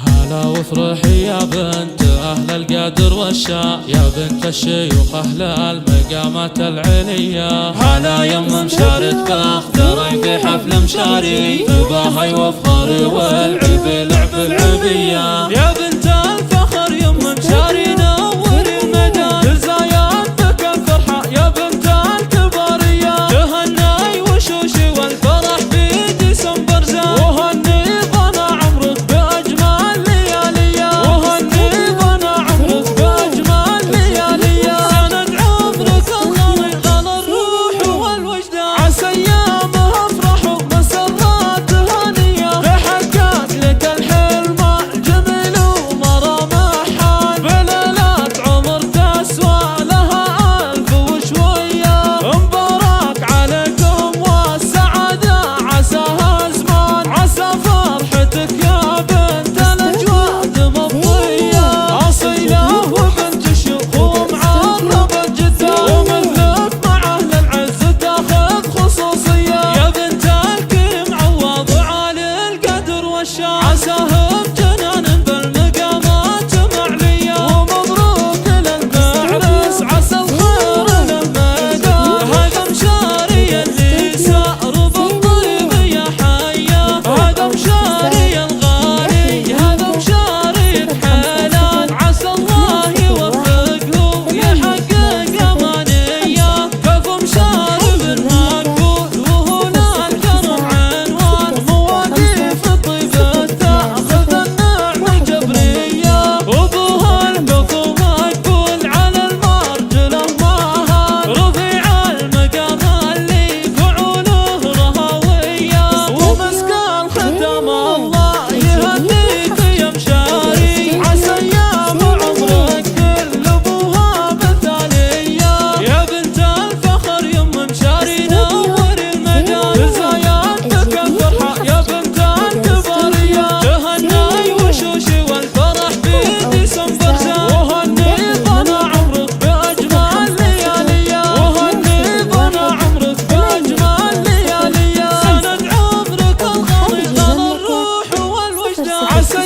هلا وافرحي يا بنت أهل القدر والشا، يا بنت الشيوخ أهل المقامات العليا. هلا يم مشارة بختري في حفل مشاري، باهي وفخر والعب لعب العبية. يا بنت الفخر يم مشاري نور المدى، تزايد بك الفرحة يا بنت الكبارية. تهني وشوشي والفرح في ديسمبر زاد، وهني ظنا عمرك بأجمل لياليا، وهني ظنا عمرك بأجمل لياليا. سند عمرك الخالق على الروح والوجدان، عسى أيامها افرح ومسرات هانية. تحقق لك الحلم الجميل ومرامحان، بليلات عمر تسوى لها ألف وشوية. مبارك عليكم والسعادة عساها زمان، عسى فرحتك يا بنت الأجواد مضية. أصيلة وبنت الشيوخ ومعربة جدة، ومثلك مع أهل العز تاخذ خصوصية. يا بنت الكريم عوض وعالي القدر والشان، عساه بجنان بالمقامات معلية. ومبروك للمعرس عسى الخير للمدى، هذا مشاري اللي سار بالطيب يا حيا. هذا مشاري الغالي هذا مشاري بحلال، عسى الله يوفقه ويحقق أمانية. كفو مشاري بالمقبول وهنا الكرم عنوان، مواقف الطيبة تاخذ النعمة الجبرية. وبوها الكفو مقبول على المرجلة ماهر، رفيع المقام اللي فعوله رهوية. ومسك الختام الله يهديك يا مشاري، عسى أيام عمرك كل أبوها مثالية. يا بنت الفخر يم مشاري نور المدى، تزايد بك الفرحة يا بنت الكبارية. تهني وشوشي والفرح في ديسمبر زاد، وهني ظنا عمرك بأجمل لياليا، وهني ظنا عمرك بأجمل لياليا. سند عمرك الخالق على الروح والوجدان، عسى